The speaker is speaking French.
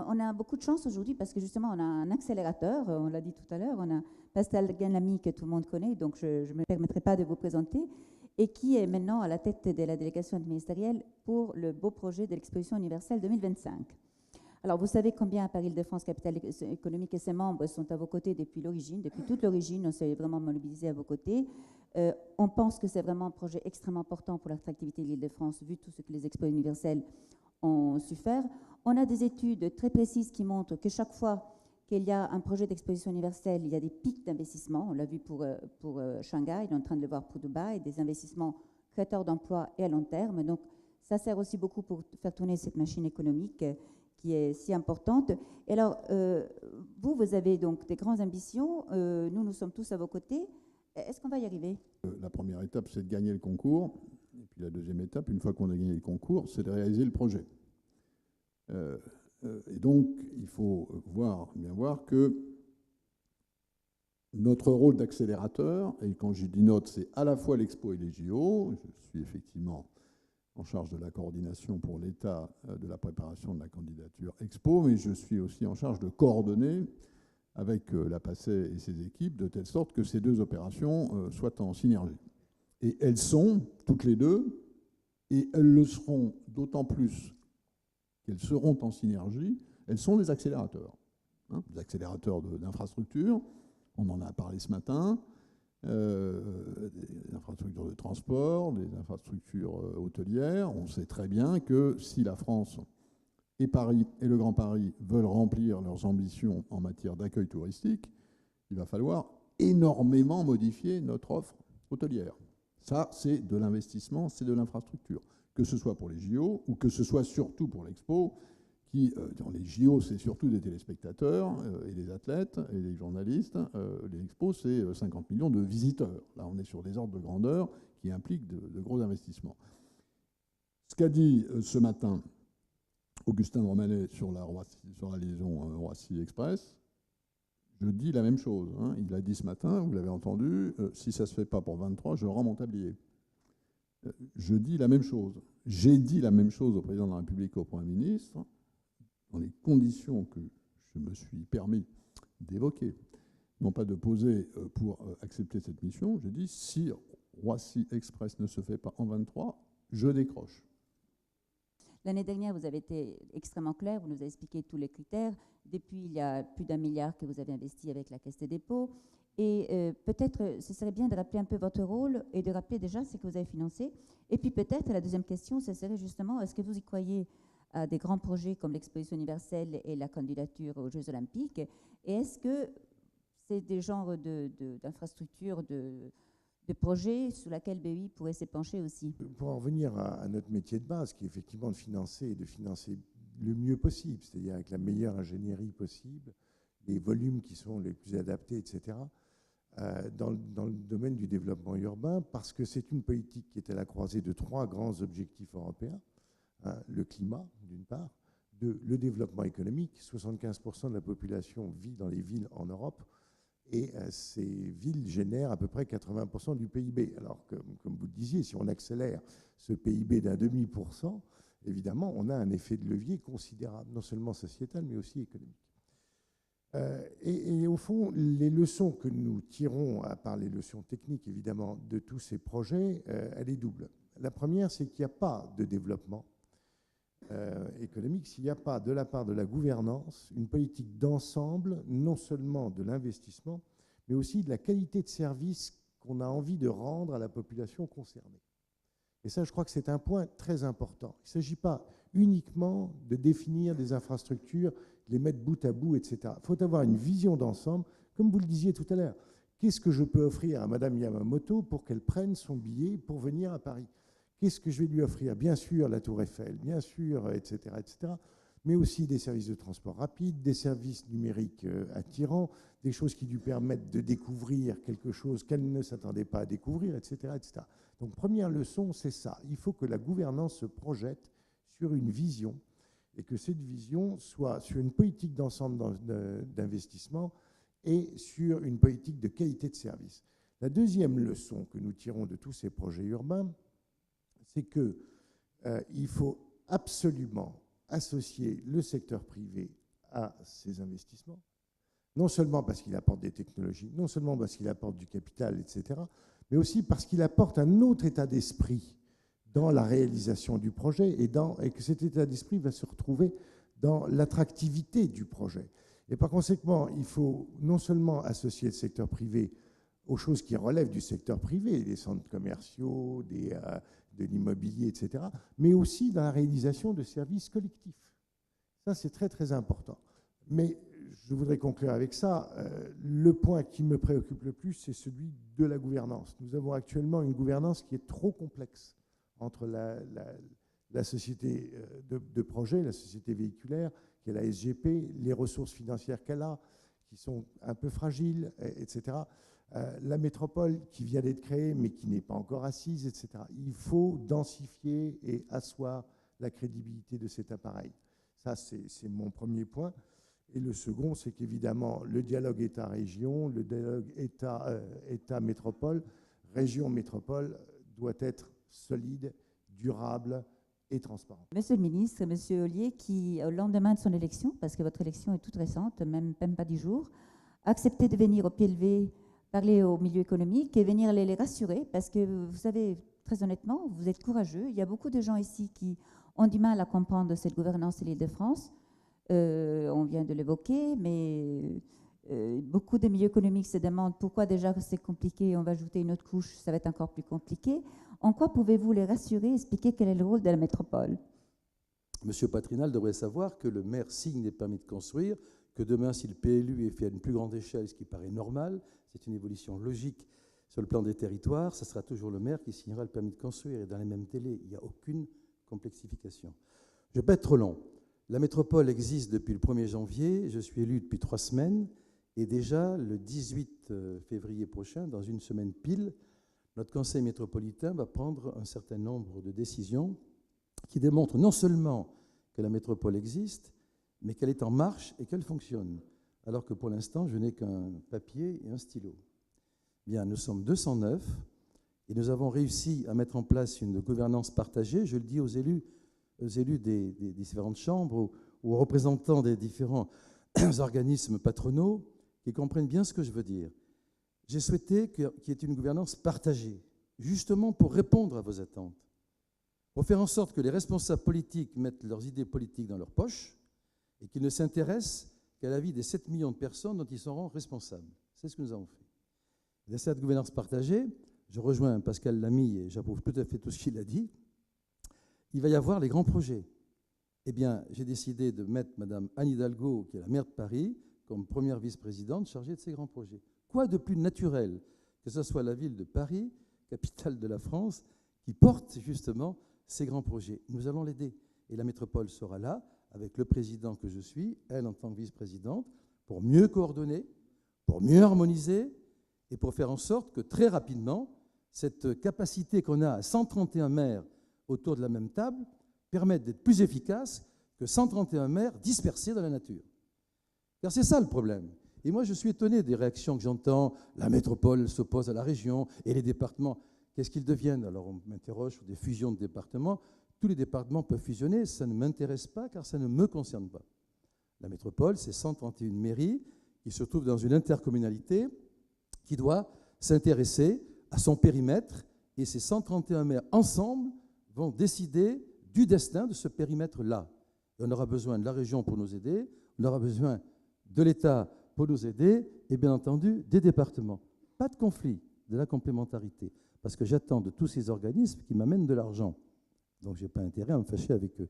on a beaucoup de chance aujourd'hui parce que justement, on a un accélérateur, on l'a dit tout à l'heure, on a Pascal Ganlami que tout le monde connaît, donc je ne me permettrai pas de vous présenter, et qui est maintenant à la tête de la délégation ministérielle pour le beau projet de l'exposition universelle 2025. Alors, vous savez combien Paris Île-de-France, capitale économique, et ses membres sont à vos côtés depuis l'origine, depuis toute l'origine, on s'est vraiment mobilisé à vos côtés. On pense que c'est vraiment un projet extrêmement important pour l'attractivité de l'Île-de-France, vu tout ce que les expos universels ont su faire. On a des études très précises qui montrent que chaque fois qu'il y a un projet d'exposition universelle, il y a des pics d'investissement. On l'a vu pour Shanghai, on est en train de le voir pour Dubaï, des investissements créateurs d'emplois et à long terme. Donc, ça sert aussi beaucoup pour faire tourner cette machine économique qui est si importante. Et alors, vous avez donc des grandes ambitions. Nous sommes tous à vos côtés. Est-ce qu'on va y arriver? La première étape, c'est de gagner le concours. Et puis la deuxième étape, une fois qu'on a gagné le concours, c'est de réaliser le projet. Et donc, il faut bien voir que notre rôle d'accélérateur, et quand je dis notre, c'est à la fois l'Expo et les JO, je suis effectivement en charge de la coordination pour l'État de la préparation de la candidature Expo, mais je suis aussi en charge de coordonner avec la PACE et ses équipes, de telle sorte que ces deux opérations soient en synergie. Et elles sont, toutes les deux, et elles le seront d'autant plus qu'elles seront en synergie, elles sont des accélérateurs. Des accélérateurs d'infrastructures, on en a parlé ce matin, des infrastructures de transport, des infrastructures hôtelières. On sait très bien que si la France et Paris et le Grand Paris veulent remplir leurs ambitions en matière d'accueil touristique, il va falloir énormément modifier notre offre hôtelière. Ça, c'est de l'investissement, c'est de l'infrastructure. Que ce soit pour les JO ou que ce soit surtout pour l'Expo, qui, dans les JO, c'est surtout des téléspectateurs et des athlètes et des journalistes. Les expos, c'est 50 millions de visiteurs. Là, on est sur des ordres de grandeur qui impliquent de gros investissements. Ce qu'a dit ce matin Augustin de Romanet sur la liaison Roissy Express, je dis la même chose. Il a dit ce matin, vous l'avez entendu, si ça ne se fait pas pour 23, je rends mon tablier. Je dis la même chose. J'ai dit la même chose au président de la République et au Premier ministre, dans les conditions que je me suis permis d'évoquer, non pas de poser pour accepter cette mission. J'ai dit, si Roissy Express ne se fait pas en 23, je décroche. L'année dernière, vous avez été extrêmement clair, vous nous avez expliqué tous les critères. Depuis, il y a plus d'1 milliard que vous avez investi avec la Caisse des dépôts. Et peut-être, ce serait bien de rappeler un peu votre rôle et de rappeler déjà ce que vous avez financé. Et puis peut-être, la deuxième question, ce serait justement, est-ce que vous y croyez à des grands projets comme l'exposition universelle et la candidature aux Jeux Olympiques? Et est-ce que c'est des genres d'infrastructures, de projets sur lesquels BEI pourrait s'épancher aussi? Pour en revenir à notre métier de base, qui est effectivement de financer le mieux possible, c'est-à-dire avec la meilleure ingénierie possible, les volumes qui sont les plus adaptés, etc., dans le domaine du développement urbain, parce que c'est une politique qui est à la croisée de 3 grands objectifs européens. Le climat, d'une part, le développement économique. 75% de la population vit dans les villes en Europe et ces villes génèrent à peu près 80% du PIB. Alors, comme vous le disiez, si on accélère ce PIB d'0,5%, évidemment, on a un effet de levier considérable, non seulement sociétal, mais aussi économique. Et au fond, les leçons que nous tirons, à part les leçons techniques, évidemment, de tous ces projets, elle est double. La première, c'est qu'il n'y a pas de développement économique s'il n'y a pas, de la part de la gouvernance, une politique d'ensemble, non seulement de l'investissement, mais aussi de la qualité de service qu'on a envie de rendre à la population concernée. Et ça, je crois que c'est un point très important. Il ne s'agit pas uniquement de définir des infrastructures, les mettre bout à bout, etc. Il faut avoir une vision d'ensemble, comme vous le disiez tout à l'heure. Qu'est-ce que je peux offrir à Madame Yamamoto pour qu'elle prenne son billet pour venir à Paris? Qu'est-ce que je vais lui offrir? Bien sûr, la Tour Eiffel, bien sûr, etc., etc., mais aussi des services de transport rapide, des services numériques attirants, des choses qui lui permettent de découvrir quelque chose qu'elle ne s'attendait pas à découvrir, etc., etc. Donc, première leçon, c'est ça. Il faut que la gouvernance se projette sur une vision et que cette vision soit sur une politique d'ensemble d'investissement et sur une politique de qualité de service. La deuxième leçon que nous tirons de tous ces projets urbains, c'est qu'il faut absolument associer le secteur privé à ces investissements, non seulement parce qu'il apporte des technologies, non seulement parce qu'il apporte du capital, etc., mais aussi parce qu'il apporte un autre état d'esprit dans la réalisation du projet et que cet état d'esprit va se retrouver dans l'attractivité du projet. Et par conséquent, il faut non seulement associer le secteur privé aux choses qui relèvent du secteur privé, des centres commerciaux, de l'immobilier, etc., mais aussi dans la réalisation de services collectifs. Ça, c'est très, très important. Mais je voudrais conclure avec ça. Le point qui me préoccupe le plus, c'est celui de la gouvernance. Nous avons actuellement une gouvernance qui est trop complexe entre la société de projet, la société véhiculaire, qui est la SGP, les ressources financières qu'elle a, qui sont un peu fragiles, etc., la métropole qui vient d'être créée, mais qui n'est pas encore assise, etc. Il faut densifier et asseoir la crédibilité de cet appareil. Ça, c'est mon premier point. Et le second, c'est qu'évidemment, le dialogue État-région, le dialogue État-métropole, région-métropole doit être solide, durable et transparent. Monsieur le ministre, Monsieur Ollier, qui, au lendemain de son élection, parce que votre élection est toute récente, même pas 10 jours, a accepté de venir au pied levé parler au milieu économique et venir les rassurer, parce que vous savez, très honnêtement, vous êtes courageux. Il y a beaucoup de gens ici qui ont du mal à comprendre cette gouvernance de l'Île-de-France. On vient de l'évoquer, mais beaucoup de milieux économiques se demandent pourquoi déjà c'est compliqué, on va ajouter une autre couche, ça va être encore plus compliqué. En quoi pouvez-vous les rassurer, expliquer quel est le rôle de la métropole? Monsieur Patrinal devrait savoir que le maire signe des permis de construire, que demain, si le PLU est fait à une plus grande échelle, ce qui paraît normal, c'est une évolution logique sur le plan des territoires, ce sera toujours le maire qui signera le permis de construire et dans les mêmes délais. Il n'y a aucune complexification. Je ne vais pas être trop long. La métropole existe depuis le 1er janvier, je suis élu depuis 3 semaines, et déjà le 18 février prochain, dans une semaine pile, notre conseil métropolitain va prendre un certain nombre de décisions qui démontrent non seulement que la métropole existe, mais qu'elle est en marche et qu'elle fonctionne, alors que pour l'instant, je n'ai qu'un papier et un stylo. Bien, nous sommes 209 et nous avons réussi à mettre en place une gouvernance partagée. Je le dis aux élus des différentes chambres ou aux représentants des différents organismes patronaux qui comprennent bien ce que je veux dire. J'ai souhaité qu'il y ait une gouvernance partagée, justement pour répondre à vos attentes, pour faire en sorte que les responsables politiques mettent leurs idées politiques dans leur poche et qu'ils ne s'intéressent qu'à la vie des 7 millions de personnes dont ils seront responsables. C'est ce que nous avons fait. Et dans cette gouvernance partagée, je rejoins Pascal Lamy et j'approuve tout à fait tout ce qu'il a dit, il va y avoir les grands projets. Eh bien, j'ai décidé de mettre Mme Anne Hidalgo, qui est la maire de Paris, comme première vice-présidente chargée de ces grands projets. Quoi de plus naturel que ce soit la ville de Paris, capitale de la France, qui porte justement ces grands projets. Nous allons l'aider. Et la métropole sera là, avec le président que je suis, elle en tant que vice-présidente, pour mieux coordonner, pour mieux harmoniser et pour faire en sorte que très rapidement, cette capacité qu'on a à 131 maires autour de la même table permette d'être plus efficace que 131 maires dispersés dans la nature. Car c'est ça le problème. Et moi, je suis étonné des réactions que j'entends. La métropole s'oppose à la région et les départements, qu'est-ce qu'ils deviennent? Alors on m'interroge sur des fusions de départements. Tous les départements peuvent fusionner, ça ne m'intéresse pas car ça ne me concerne pas. La métropole, c'est 131 mairies qui se trouvent dans une intercommunalité qui doit s'intéresser à son périmètre et ces 131 maires ensemble vont décider du destin de ce périmètre-là. On aura besoin de la région pour nous aider, on aura besoin de l'État pour nous aider et bien entendu des départements. Pas de conflit, de la complémentarité, parce que j'attends de tous ces organismes qui m'amènent de l'argent. Donc je n'ai pas intérêt à me fâcher avec eux.